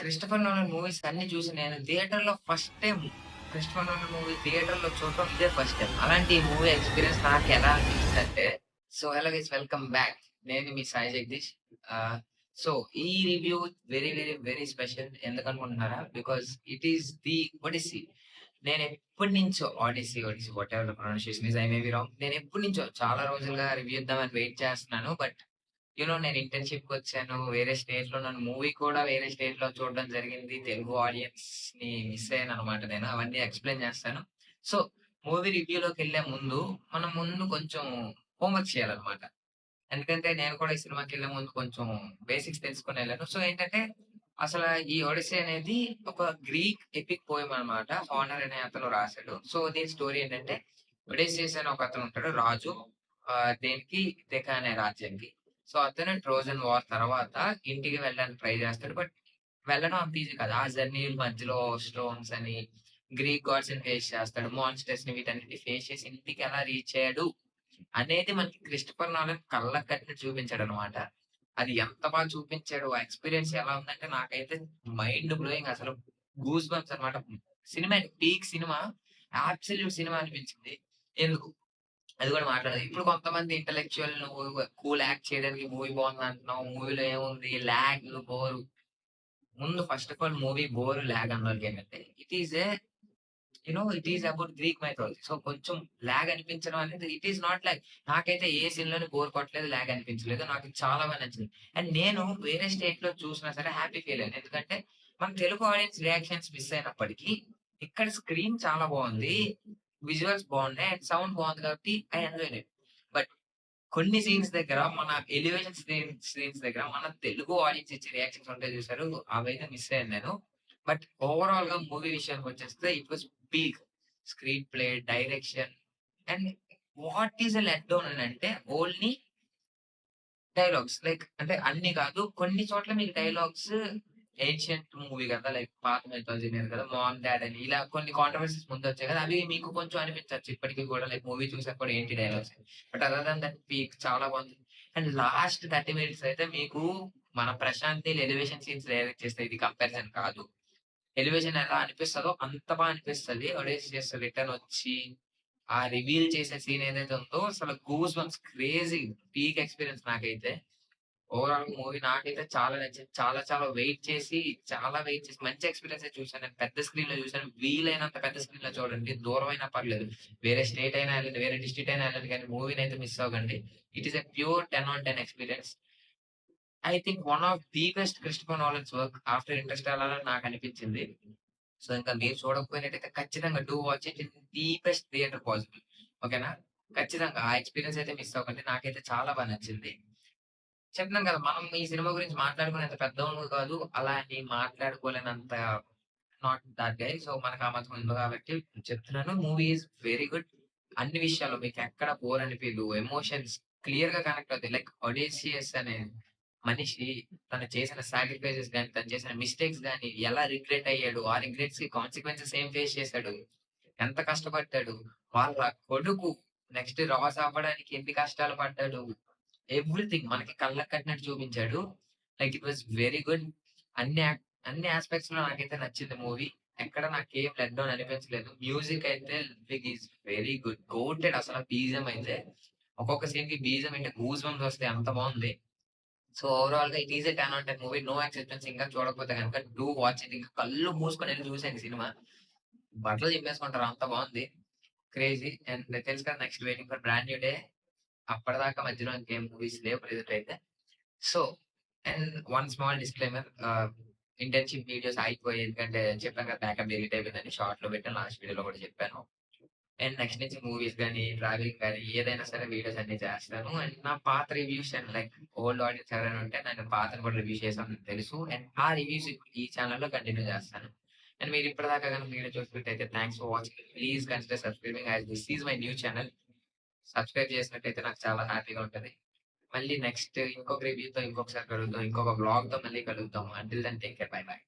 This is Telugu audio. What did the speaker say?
క్రిస్టోఫర్ నోలన్ మూవీస్ అన్ని చూసి నేను థియేటర్‌లో first time Christopher Nolan movie థియేటర్‌లో చూడటం ఇదే ఫస్ట్ టైమ్. అలాంటి మూవీ ఎక్స్‌పీరియన్స్ నాకెలా అనిపించిందంటే, హలో గైస్ వెల్కమ్ బ్యాక్. నేను మీ సాయి జగదీష్. ఆహ్, సో ఈ review very, very, very special ఎందుకనుకుంటున్నారా? Because it is the Odyssey. నేనెప్పటినుంచో Odyssey whatever the pronunciation is I may be wrong. నేనెప్పటినుంచో చాలా రోజులుగా రివ్యూ ఇద్దామని వెయిట్ చేస్తున్నాను. బట్ నేను ఇంటర్న్‌షిప్‌కొచ్చాను. వేరే స్టేట్‌లో నన్ను మూవీ కూడా వేరే స్టేట్‌లో చూడడం జరిగింది. తెలుగు ఆడియన్స్‌ని మిస్ అయ్యాననమాట నేను. అవన్నీ ఎక్స్‌ప్లెయిన్ చేస్తాను. సో, మూవీ రివ్యూలోకెళ్ళే ముందు, మనం ముందు కొంచెం హోంవర్క్ చేయాలనమాట. ఎందుకంటే నేను కూడా ఈ సినిమాకెళ్ళే ముందు కొంచెం బేసిక్స్ తెలుసుకొనెళ్ళాను. సో, ఏంటంటే అసల ఈ 'ఒడిస్సీ' అనేది ఒక గ్రీక్ ఎపిక్ పోయెమ్ అనమాట. హానర్ అనే అతను రాసాడు. సో, దీని స్టోరీ ఏంటంటే, ఒడిస్సియస్ అని ఒకతను ఉంటాడు రాజు. దేనికి డెకా అనే రాజ్యానికి. సో, అతను ట్రోజన్ వార్ తర్వాత ఇంటికి వెళ్ళడానికి ట్రై చేస్తాడు. బట్ వెళ్ళడం అంత ఈజీ కాదు. ఆ జర్నీ మధ్యలో స్టోన్స్ అని, గ్రీక్ గాడ్స్‌ని ఫేస్ చేస్తాడు. మాన్స్టర్స్‌ని వీటన్నిటిని ఫేస్ చేసి ఇంటికి ఎలా రీచ్ అయ్యాడు అనేది మనకి క్రిస్టోఫర్ నోలన్ కళ్ళకి కట్టినట్టు చూపించాడనమాట. అది ఎంత బాగా చూపించాడు, ఆ ఎక్స్‌పీరియన్స్ ఎలా ఉందంటే నాకైతే మైండ్ బ్లోయింగ్ అసలు. గూస్ బంప్స్ అనమాట. Cinematic peak cinema. Absolute cinema అనిపించింది. ఎందుకు? అది కూడా మాట్లాడదు. ఇప్పుడు కొంతమంది ఇంటలెక్చువల్ నువ్వు కూల్ యాక్ట్ చేయడానికి మూవీ బావుందంటున్నావు. మూవీలో ఏముంది లాగ్, బోర్. ముందు first of all movie bore, lag అన్నోళ్ళకేంటంటే it is it is about Greek mythology. So, కొంచెం లాగ్ అనిపించడం అనేది ఇట్ ఈస్ నాట్ లైక్ నాకైతే ఏ సీన్‌లోని బోర్ కొట్టలేదు, లాగ్ అనిపించలేదు. నాకు చాలా బాగా నచ్చింది. అండ్ నేను వేరే స్టేట్‌లో చూసినా సరే హ్యాపీ ఫీల్ అయ్యాను. ఎందుకంటే మన తెలుగు ఆడియన్స్ రియాక్షన్స్ మిస్ అయినప్పటికీ ఇక్కడ స్క్రీన్ చాలా బావుంది. విజువల్స్ బావున్నాయి. అండ్ సౌండ్ బావుంది కాబట్టి ఐ ఎంజాయ్డ్ ఇట్. బట్ కొన్ని సీన్స్ దగ్గర మన ఎలివేషన్ సీన్స్ దగ్గర మన తెలుగు ఆడియన్స్ ఇచ్చే రియాక్షన్స్ ఉంటాయి చూసారు. అవైతే మిస్ అయ్యాను నేను. బట్ ఓవరాల్‌గా మూవీ విషయానికొచ్చేస్తే it was peak. Screenplay, direction and what is a let down అనంటే ఓన్లీ డైలాగ్స్. లైక్ అంటే అన్ని కాదు. కొన్ని చోట్ల మీకు డైలాగ్స్ ఏన్షియంట్ మూవీ కదా! లైక్ పాత మైథాలజీ మీద కదా! మామ్, డాడ్ అని ఇలా కొన్ని కాంట్రోవర్సీస్ ముందొచ్చాయి కదా! అవి మీకు కొంచెం అనిపించొచ్చు ఇప్పటికి కూడా లైక్ మూవీ చూసాక కూడా ఏంటి డైలాగ్స్ అని. But other than that peak చాలా బాగుంది. అండ్ లాస్ట్ 30 మినిట్స్ అయితే మీకు మన 'Prashanth Neel' elevation scenes direct చేస్తే ఇది కంపారిజన్ కాదు. ఎలివేషన్ ఎలా అనిపిస్తదో అంత బా అనిపిస్తది. ఒడేషియస్ రిటర్న్ ఒచ్చి, ఆ రివీల్ చేసే సీన్ ఏదైతే ఉందో అసలు goose bumps crazy peak experience నాకైతే. ఓవరాల్ మూవీ నాకైతే చాలా నచ్చింది. చాలా చాలా వెయిట్ చేసి మంచి ఎక్స్‌పీరియన్సే చూసాను. నేను పెద్ద స్క్రీన్‌లో చూసాను. వీలైనంత పెద్ద స్క్రీన్‌లో చూడండి. దూరమైనా పర్లేదు. వేరే స్టేట్ అయినా ఎళ్ళండి, వేరే డిస్ట్రిక్ట్ అయినా ఎళ్ళండి కానీ మూవీనైతే మిస్ అవ్వకండి. It is a pure 10 on 10 experience. I think one of the best Christopher Nolan's work after 'Interstellar' అని నాకనిపించింది. సో, ఇంకా మీరు చూడకపోయినట్టయితే ఖచ్చితంగా do watch it in the best theatre possible. ఓకేనా? ఖచ్చితంగా ఆ ఎక్స్‌పీరియన్స్ అయితే మిస్ అవ్వకండి. నాకైతే చాలా బా నచ్చింది. చెప్తున్నాను కదా! మనం ఈ సినిమా గురించి మాట్లాడుకునేంత పెద్దోళ్ళు కాదు. అలా అని మాట్లాడుకోలేనంత నాట్ థట్ గై. సో, మనకు ఆ మాత్రం ఉంది కాబట్టి చెప్తున్నాను. Movie is very good. అన్ని విషయాల్లో మీకెక్కడ బోర్ అనిపియదు. ఎమోషన్స్ క్లియర్‌గా కనెక్ట్ అవుతాయి. లైక్ 'ఒడేషియస్' అనే మనిషి తను చేసిన సాక్రిఫైసెస్ గాని, తను చేసిన మిస్టేక్స్ గాని, ఎలా రిగ్రెట్ అయ్యాడు. ఆ రిగ్రెట్స్‌కి కాన్సిక్వెన్సెస్ ఏం ఫేస్ చేసాడు. ఎంత కష్టపడ్డాడు. వాళ్ళ కొడుకు నెక్స్ట్ రాజు అవ్వడానికి ఎన్ని కష్టాలు పడ్డాడు. ఎవ్రీథింగ్ మనకి కళ్ళకి కట్టినట్టు చూపించాడు. Like it was very good. అన్ని యాక్ అన్ని యాస్పెక్ట్స్‌లో నాకైతే నచ్చింది మూవీ. ఎక్కడ నాకేం లెట్ డౌన్ అనిపించలేదు. మ్యూజిక్ అయితే లిరిక్ ఈస్ వెరీ గుడ్. గోటెడ్ అసల బీజీఎం అయితే. ఒక్కొక్క సీన్‌కి బీజీఎం వింటే గూస్ బంప్స్ వస్తాయి. అంత బావుంది. సో, ఓవరాల్‌గా it is a 10 on 10 movie. No exceptions. ఇంకా చూడకపోతే గనుక డూ వాచ్ ఇట్. ఇంకా కళ్ళు మూసుకొని ఎళ్లి చూసేయండి సినిమా. బట్టలు చింపేసుకుంటారు అంత బావుంది. క్రేజీ అండ్ తెలుసు కదా! Next waiting for brand new day. అప్పటిదాకా మధ్యలో ఇంకేం మూవీస్ లేవు ప్రెజెంట్ అయితే. So, and one small disclaimer internship videos ఆగిపోయాయి. ఎందుకంటే చెప్పాను కదా! బ్యాకప్ డిలీట్ అయిపోయిందని షార్ట్‌లో పెట్టాను. లాస్ట్ వీడియోలో కూడా చెప్పాను. అండ్ నెక్స్ట్ నుంచి మూవీస్ గాని, ట్రావెలింగ్ గాని ఏదైనా సరే వీడియోస్ అన్నీ చేస్తాను. అండ్ నా పాత reviews and like old audience ఎవరైనా ఉంటే నేను పాతవి కూడా రివ్యూ చేశానని తెలుసు. అండ్ ఆ రివ్యూస్ ఈ ఛానెల్‌లో కంటిన్యూ చేస్తాను. అండ్ మీరు ఇప్పటిదాకా గనుక వీడియో చూసినట్టయితే thanks for watching. Please consider subscribing as this is my new channel. Subscribe చేసినట్టయితే నాకు చాలా హ్యాపీగా ఉంటది. మళ్ళీ నెక్స్ట్ ఇంకొక రివ్యూతో ఇంకొకసారి కలుద్దాం. ఇంకొక వ్లాగ్‌తో మళ్ళీ కలుద్దాం. Until then take care. Bye by.